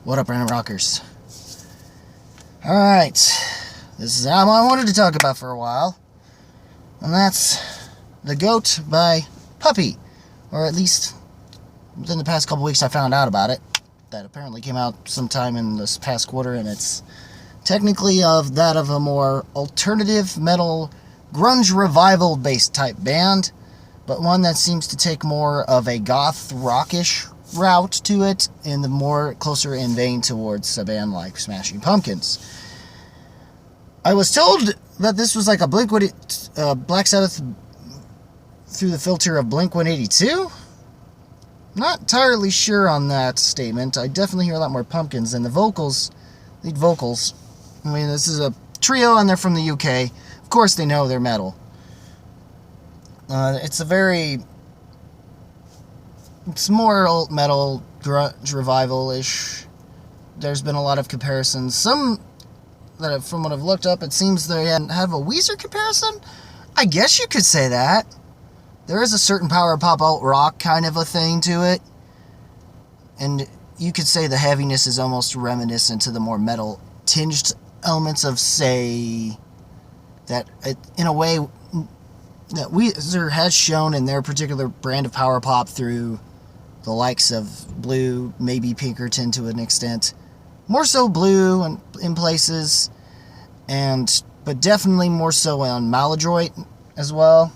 What up, Random Rockers? Alright, this is an album I wanted to talk about for a while, and that's The Goat by Puppy, or at least within the past couple weeks I found out about it. That apparently came out sometime in this past quarter, and it's technically of a more alternative metal, grunge revival based type band, but one that seems to take more of a goth rockish route to it, in the more closer in vein towards a band like Smashing Pumpkins. I was told that this was like a Black Sabbath through the filter of Blink-182. Not entirely sure on that statement. I definitely hear a lot more Pumpkins, and the lead vocals. I mean, this is a trio, and they're from the UK. Of course, they know they're metal. It's more old metal, grunge revival-ish. There's been a lot of comparisons. Some that, from what I've looked up, it seems they have a Weezer comparison. I guess you could say that. There is a certain power pop alt rock kind of a thing to it, and you could say the heaviness is almost reminiscent to the more metal tinged elements of, say, that in a way that Weezer has shown in their particular brand of power pop through the likes of Blue, maybe Pinkerton to an extent. More so Blue in places, but definitely more so on Maladroit as well,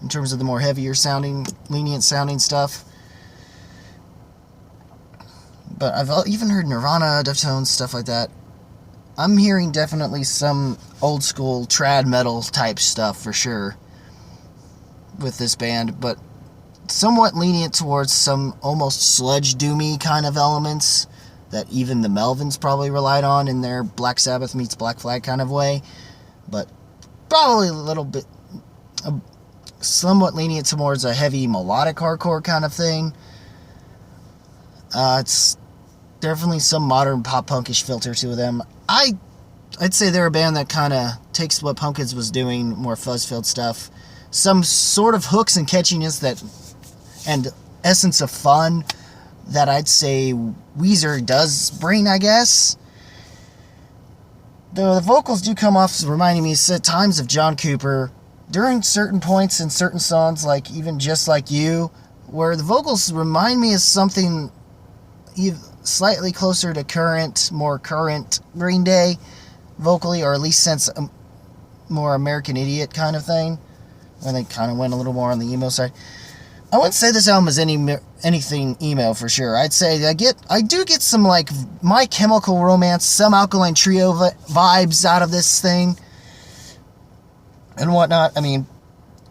in terms of the more heavier sounding, lenient sounding stuff. But I've even heard Nirvana, Deftones, stuff like that. I'm hearing definitely some old school trad metal type stuff for sure with this band, but somewhat lenient towards some almost sludge doomy kind of elements that even the Melvins probably relied on in their Black Sabbath meets Black Flag kind of way, but probably a little bit somewhat lenient towards a heavy melodic hardcore kind of thing. It's definitely some modern pop punkish filter to them. I'd say they're a band that kind of takes what Pumpkins was doing, more fuzz-filled stuff, some sort of hooks and catchiness and essence of fun that I'd say Weezer does bring, I guess. Though the vocals do come off reminding me at times of John Cooper during certain points in certain songs, like even Just Like You, where the vocals remind me of something slightly closer to more current Green Day vocally, or at least sense more American Idiot kind of thing, when they kind of went a little more on the emo side. I wouldn't say this album is anything emo for sure. I'd say I do get some like My Chemical Romance, some Alkaline Trio vibes out of this thing and whatnot. I mean,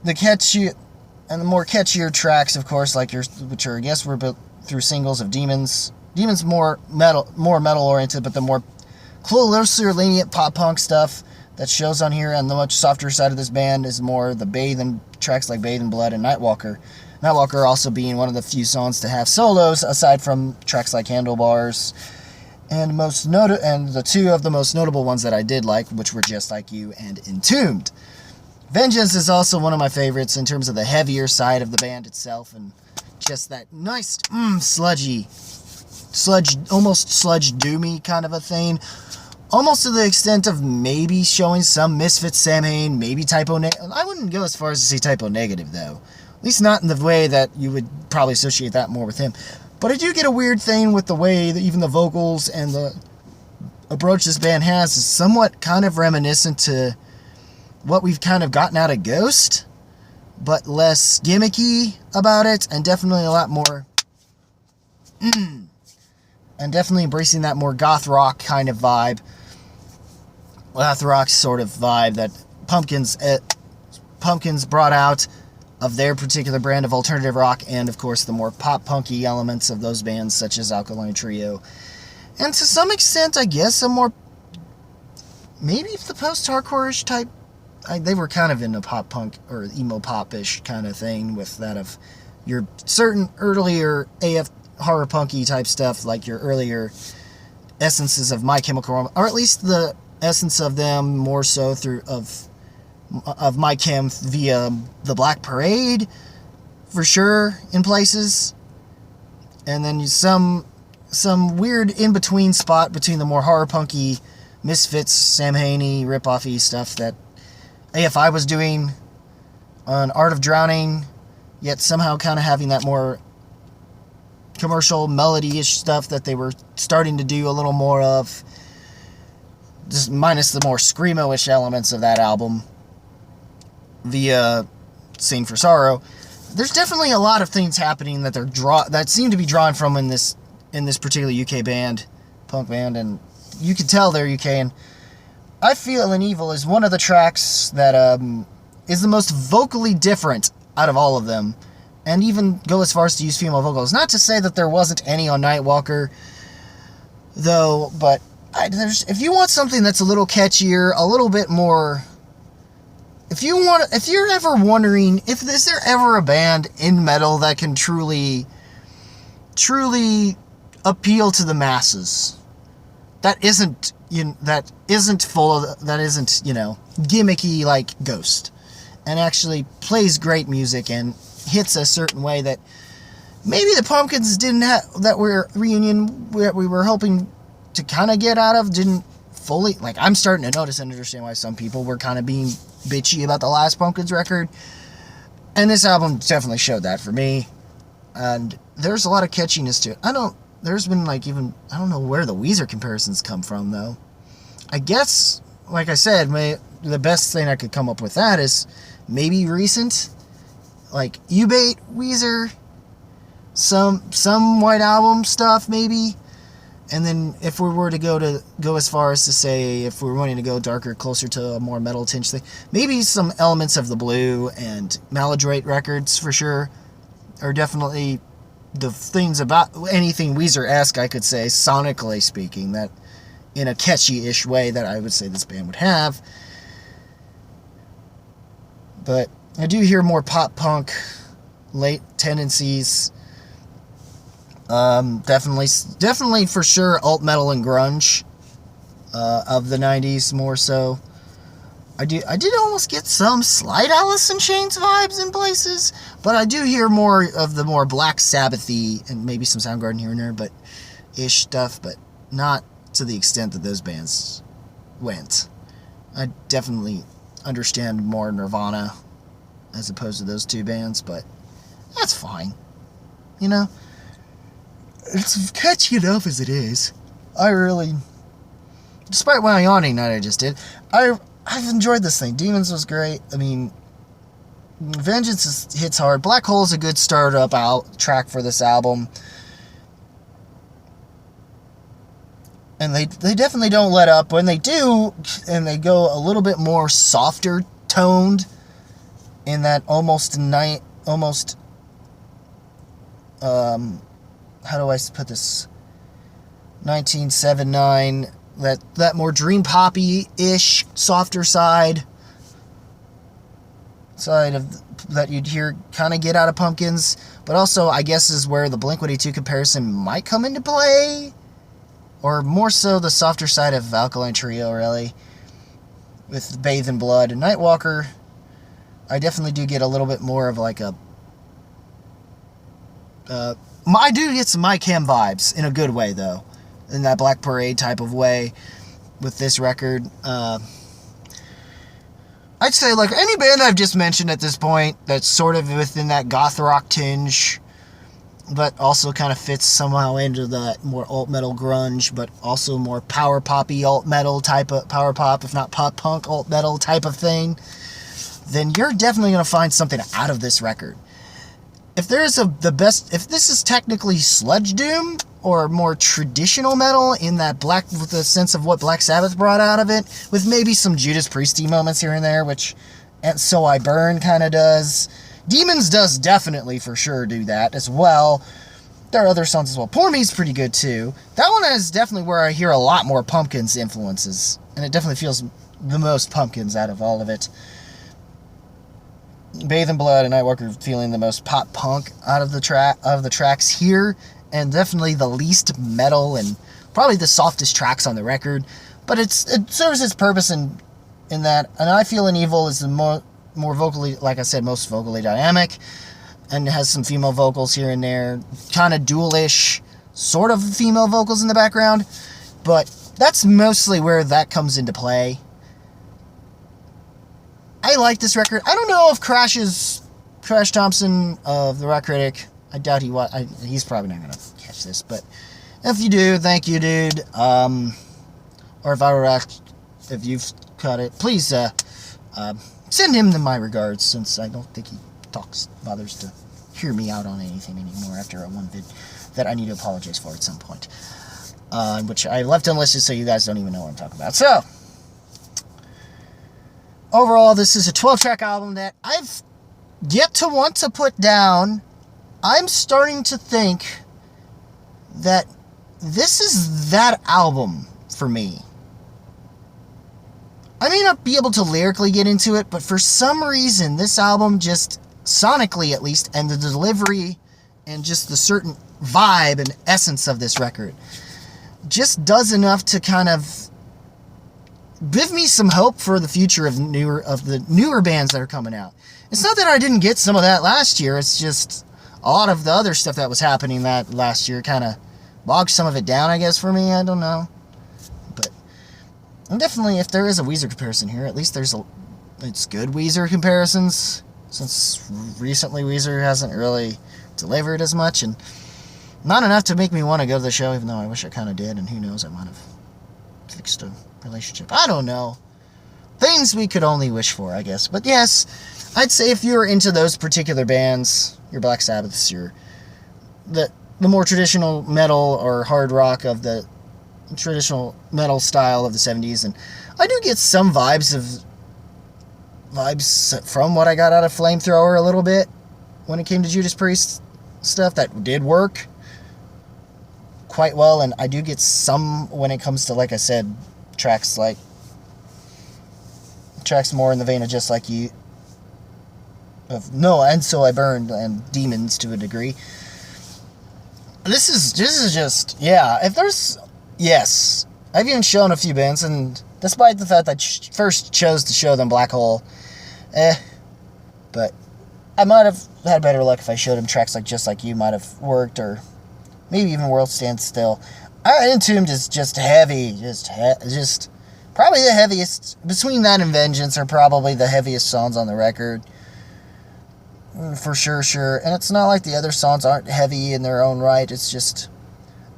the catchy and the more catchier tracks, of course, which are I guess were built through singles of Demons. Demons more metal oriented, but the more closer lenient pop punk stuff that shows on here on the much softer side of this band is more the tracks like Bathe in Blood and Nightwalker. Nightwalker also being one of the few songs to have solos, aside from tracks like Handlebars, and the two of the most notable ones that I did like, which were Just Like You and Entombed. Vengeance is also one of my favorites in terms of the heavier side of the band itself, and just that nice almost sludge doomy kind of a thing, almost to the extent of maybe showing some Misfits Samhain, maybe Typo Negative. I wouldn't go as far as to say Typo Negative, though. At least not in the way that you would probably associate that more with him. But I do get a weird thing with the way that even the vocals and the approach this band has is somewhat kind of reminiscent to what we've kind of gotten out of Ghost, but less gimmicky about it, and definitely a lot more and definitely embracing that more goth rock kind of vibe, goth rock sort of vibe that Pumpkins brought out of their particular brand of alternative rock, and of course the more pop punky elements of those bands such as Alkaline Trio, and to some extent I guess a more maybe the post-hardcore-ish type. They were kind of in a pop punk or emo pop-ish kind of thing, with that of your certain earlier AF horror punky type stuff, like your earlier essences of My Chemical Romance, or at least the essence of them more so of My Chem via the Black Parade, for sure, in places. and then some weird in-between spot between the more horror punky Misfits, Sam Haney, rip-offy stuff that AFI was doing on Art of Drowning, yet somehow kind of having that more commercial melody-ish stuff that they were starting to do a little more of, just minus the more screamo-ish elements of that album via Sing for Sorrow. There's definitely a lot of things happening that that seem to be drawn from in this particular UK band, punk band, and you can tell they're UK. And I Feel an Evil is one of the tracks that is the most vocally different out of all of them, and even go as far as to use female vocals. Not to say that there wasn't any on Nightwalker, though, but if you want something that's a little catchier, a little bit more, if you're ever wondering if is there ever a band in metal that can truly appeal to the masses, that isn't gimmicky like Ghost, and actually plays great music and hits a certain way that maybe the Pumpkins didn't have, that reunion that we were hoping to kind of get out of didn't fully. Like, I'm starting to notice and understand why some people were kind of being bitchy about the last Pumpkins record, and this album definitely showed that for me. And there's a lot of catchiness to it. There's been I don't know where the Weezer comparisons come from, though. I guess, like I said, the best thing I could come up with that is maybe recent, like U-Bait, Weezer, some White Album stuff, maybe. And then if we were to go as far as to say, if we were wanting to go darker, closer to a more metal tinge thing, maybe some elements of the Blue and Maladroit records, for sure, are definitely the things about anything Weezer-esque, I could say, sonically speaking, that in a catchy-ish way that I would say this band would have. But I do hear more pop-punk late tendencies. Definitely for sure alt metal and grunge of the 90s more so. I did almost get some slight Alice in Chains vibes in places, but I do hear more of the more Black Sabbath-y and maybe some Soundgarden here and there, but ish stuff, but not to the extent that those bands went. I definitely understand more Nirvana as opposed to those two bands, but that's fine. You know? It's catchy enough as it is. Despite my yawning that I just did, I've enjoyed this thing. Demons was great. I mean, Vengeance hits hard. Black Hole is a good startup track for this album. And they definitely don't let up. When they do, and they go a little bit more softer toned in that how do I put this? 1979, that more dream poppy-ish, softer side of that you'd hear kind of get out of Pumpkins, but also I guess is where the Blink-182 comparison might come into play, or more so the softer side of Alkaline Trio, really, with Bathe in Blood and Nightwalker. I definitely do get a little bit more of like I do get some My Chem vibes in a good way, though, in that Black Parade type of way with this record. I'd say, like, any band I've just mentioned at this point that's sort of within that goth rock tinge, but also kind of fits somehow into that more alt metal grunge, but also more power poppy alt metal type of power pop, if not pop punk alt metal type of thing, then you're definitely going to find something out of this record. If if this is technically sludge doom or more traditional metal in that with the sense of what Black Sabbath brought out of it, with maybe some Judas Priesty moments here and there, which And So I Burn kind of does. Demons does definitely for sure do that as well. There are other songs as well. Pour Me's pretty good too. That one is definitely where I hear a lot more Pumpkins influences, and it definitely feels the most Pumpkins out of all of it. Bathe in Blood and Nightwalker feeling the most pop punk out of the tracks here, and definitely the least metal and probably the softest tracks on the record. But it serves its purpose in that. And I Feel an Evil is the more vocally, like I said, most vocally dynamic. and has some female vocals here and there, kind of dual-ish, sort of female vocals in the background, but that's mostly where that comes into play. I like this record. I don't know if Crash Thompson of the Rock Critic, I doubt he's probably not going to catch this, but if you do, thank you, dude. Or if you've caught it, please send him my regards, since I don't think he bothers to hear me out on anything anymore after one vid that I need to apologize for at some point, which I left unlisted, so you guys don't even know what I'm talking about. So, overall, this is a 12-track album that I've yet to want to put down. I'm starting to think that this is that album for me. I may not be able to lyrically get into it, but for some reason, this album just, sonically at least, and the delivery, and just the certain vibe and essence of this record, just does enough to kind of give me some hope for the future of the newer bands that are coming out. It's not that I didn't get some of that last year, it's just a lot of the other stuff that was happening that last year kind of bogged some of it down, I guess, for me. I don't know. But and definitely, if there is a Weezer comparison here, at least it's good Weezer comparisons, since recently Weezer hasn't really delivered as much, and not enough to make me want to go to the show, even though I wish I kind of did, and who knows, I might have fixed a relationship. I don't know. Things we could only wish for, I guess. But yes, I'd say if you're into those particular bands, your Black Sabbaths, your the more traditional metal or hard rock of the traditional metal style of the 70s, and I do get some vibes from what I got out of Flamethrower a little bit when it came to Judas Priest stuff that did work quite well, and I do get some when it comes to, like I said, tracks more in the vein of Just Like You, and So I Burned, and Demons to a degree. This is just, yeah, yes, I've even shown a few bands, and despite the fact that I first chose to show them Black Hole, but I might have had better luck if I showed them tracks like Just Like You might have worked, or maybe even World Stands Still. Entombed is just heavy, just probably the heaviest, between that and Vengeance are probably the heaviest songs on the record. For sure. And it's not like the other songs aren't heavy in their own right. It's just,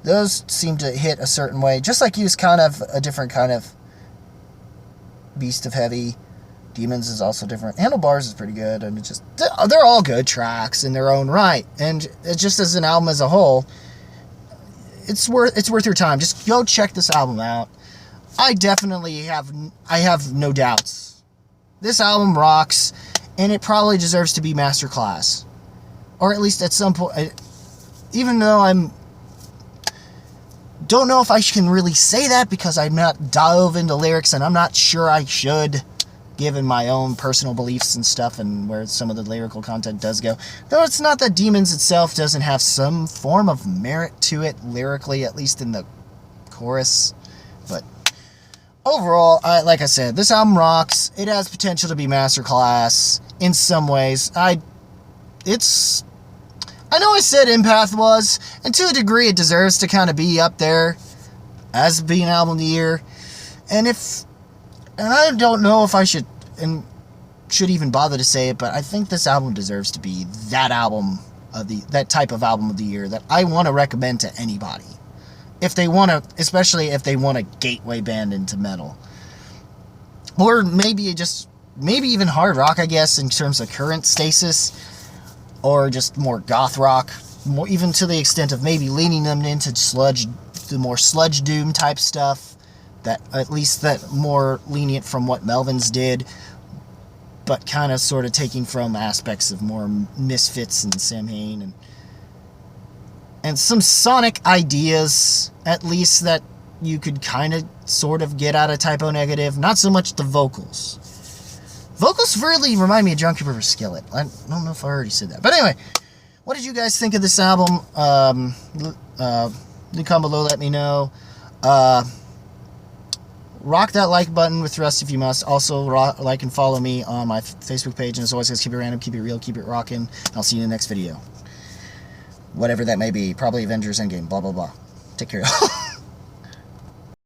those seem to hit a certain way. Just Like You is kind of a different kind of beast of heavy. Demons is also different. Handlebars is pretty good. I mean, just, they're all good tracks in their own right. And it just as an album as a whole, it's worth your time. Just go check this album out. I have no doubts. This album rocks. And it probably deserves to be masterclass. Or at least at some point, even though don't know if I can really say that because I'm not dove into lyrics, and I'm not sure I should, given my own personal beliefs and stuff and where some of the lyrical content does go. Though it's not that Demons itself doesn't have some form of merit to it lyrically, at least in the chorus. But overall, like I said, this album rocks. It has potential to be masterclass in some ways. I know I said Empath was, and to a degree it deserves to kind of be up there as being album of the year. And I don't know if I should even bother to say it, but I think this album deserves to be that type of album of the year that I want to recommend to anybody. Especially if they want a gateway band into metal. Or maybe even hard rock, I guess, in terms of current stasis. Or just more goth rock. More, even to the extent of maybe leaning them into the more sludge doom type stuff. That, at least that more lenient from what Melvins did. But kind of sort of taking from aspects of more Misfits and Samhain and some sonic ideas, at least, that you could kind of sort of get out of Typo Negative. Not so much the vocals. Vocals really remind me of John Cooper for Skillet. I don't know if I already said that. But anyway, what did you guys think of this album? Leave a comment below, let me know. rock that like button with thrust if you must. Also, like and follow me on my Facebook page. And as always, guys, keep it random, keep it real, keep it rocking. I'll see you in the next video. Whatever that may be. Probably Avengers Endgame. Blah, blah, blah. Take care.